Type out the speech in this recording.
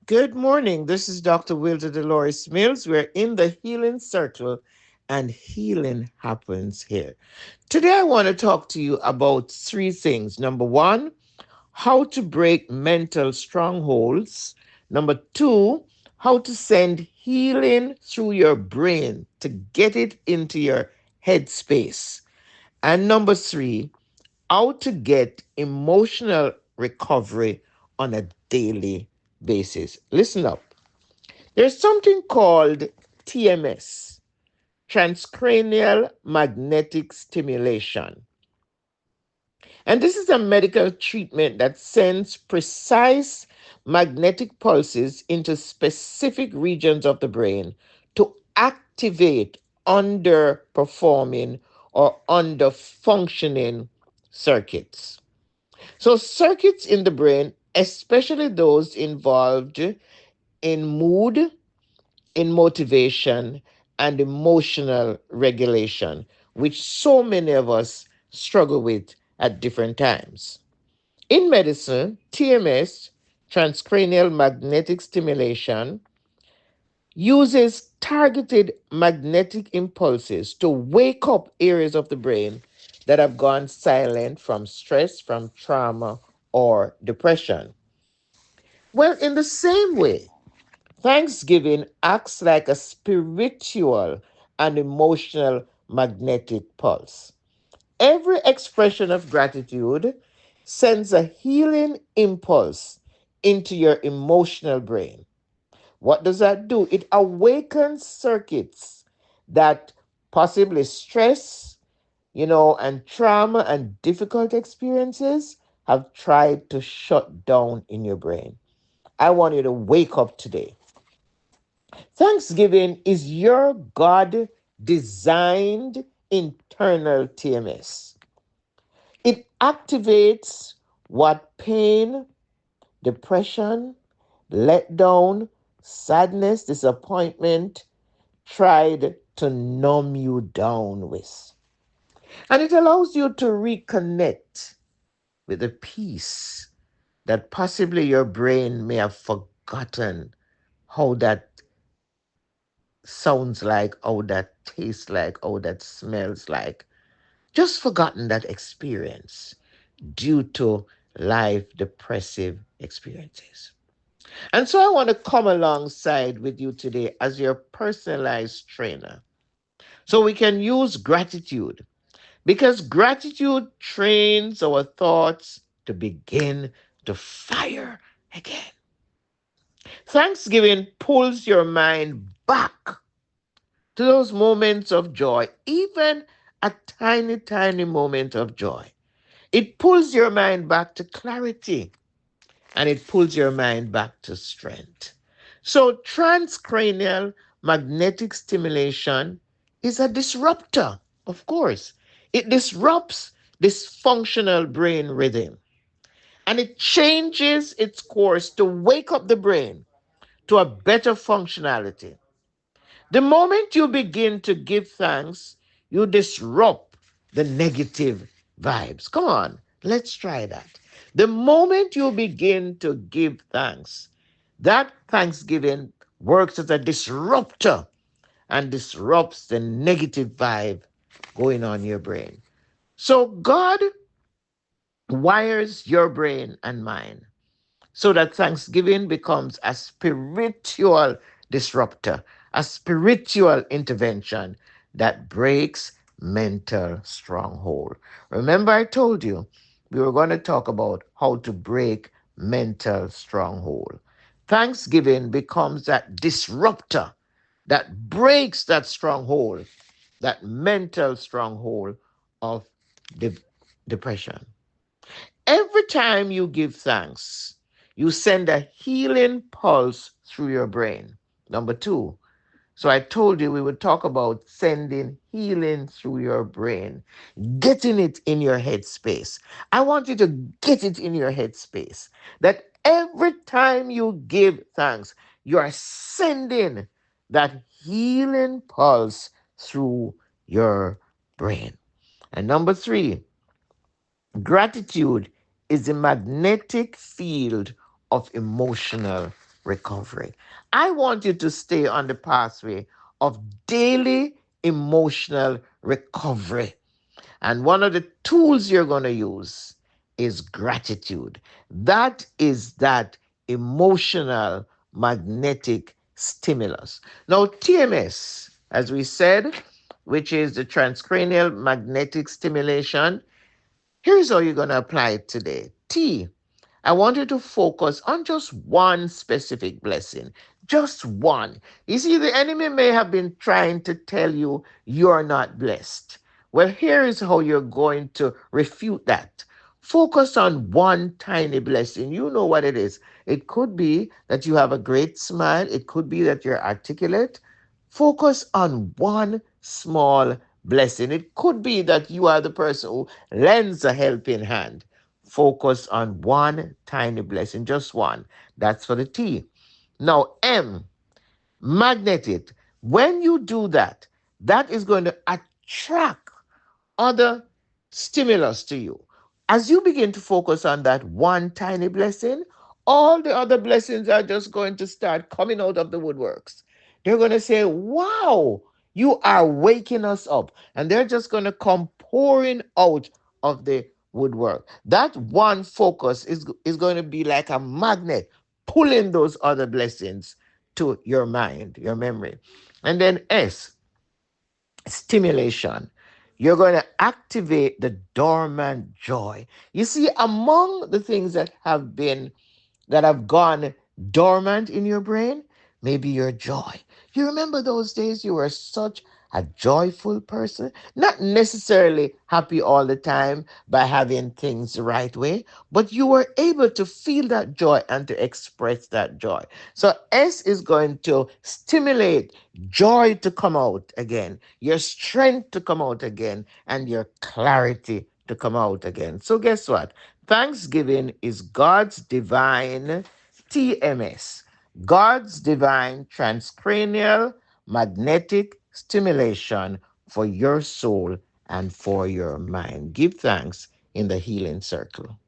Good morning. This is Dr. Wilda Mills. We're in the healing circle and healing happens here. Today, I want to talk to you about three things. Number one, how to break mental strongholds. Number two, how to send healing through your brain to get it into your headspace. And number three, how to get emotional recovery on a daily basis. Listen up. There's something called TMS, transcranial magnetic stimulation. And this is a medical treatment that sends precise magnetic pulses into specific regions of the brain to activate underperforming or underfunctioning circuits. So, circuits in the brain, especially those involved in mood, in motivation, and emotional regulation, which so many of us struggle with at different times. In medicine, TMS, transcranial magnetic stimulation, uses targeted magnetic impulses to wake up areas of the brain that have gone silent from stress, from trauma, or depression. Well, in the same way, Thanksgiving acts like a spiritual and emotional magnetic pulse. Every expression of gratitude sends a healing impulse into your emotional brain. What does that do? It awakens circuits that possibly stress, and trauma and difficult experiences have tried to shut down in your brain. I want you to wake up today. Thanksgiving is your God designed internal TMS. It activates what pain, depression, letdown, sadness, disappointment tried to numb you down with. And it allows you to reconnect with the peace that possibly your brain may have forgotten how that sounds like, how that tastes like, how that smells like. Just forgotten that experience due to life depressive experiences. And so I want to come alongside with you today as your personalized trainer. So we can use gratitude because gratitude trains our thoughts to begin to fire again. Thanksgiving pulls your mind back to those moments of joy, even a tiny, tiny moment of joy. It pulls your mind back to clarity and it pulls your mind back to strength. So, transcranial magnetic stimulation is a disruptor, of course. It disrupts dysfunctional brain rhythm and it changes its course to wake up the brain to a better functionality. The moment you begin to give thanks, you disrupt the negative vibes. Come on, let's try that. The moment you begin to give thanks, that thanksgiving works as a disruptor and disrupts the negative vibe going on in your brain. So God wires your brain and mine so that Thanksgiving becomes a spiritual disruptor, a spiritual intervention that breaks mental stronghold. Remember, I told you we were going to talk about how to break mental stronghold. Thanksgiving becomes that disruptor that breaks that stronghold, that mental stronghold of de- depression. Every time you give thanks, you send a healing pulse through your brain. Number two, so I told you we would talk about sending healing through your brain, getting it in your headspace. I want you to get it in your headspace that every time you give thanks, you are sending that healing pulse through your brain. And number three, gratitude is the magnetic field of emotional recovery. I want you to stay on the pathway of daily emotional recovery. And one of the tools you're going to use is gratitude. That is that emotional magnetic stimulus. Now, TMS, as we said, which is the transcranial magnetic stimulation, here's how you're going to apply it today. I want you to focus on just one specific blessing, just one. You see, the enemy may have been trying to tell you you're not blessed. Well, here is how you're going to refute that. Focus on one tiny blessing. You know what it is. It could be that you have a great smile, it could be that you're articulate. Focus on one small blessing. It could be that you are the person who lends a helping hand. Focus on one tiny blessing, just one. That's for the T. Now, M, magnet it. When you do that, that is going to attract other stimulus to you. As you begin to focus on that one tiny blessing, all the other blessings are just going to start coming out of the woodworks. They're going to say, wow, you are waking us up. And they're just going to come pouring out of the woodwork. That one focus is going to be like a magnet, pulling those other blessings to your mind, your memory. And then S, stimulation. You're going to activate the dormant joy. You see, among the things that have gone dormant in your brain, maybe your joy. You remember those days you were such a joyful person, not necessarily happy all the time by having things the right way, but you were able to feel that joy and to express that joy. So S is going to stimulate joy to come out again, your strength to come out again, and your clarity to come out again. So guess what? Thanksgiving is God's divine TMS, God's divine transcranial magnetic stimulation for your soul and for your mind. Give thanks in the healing circle.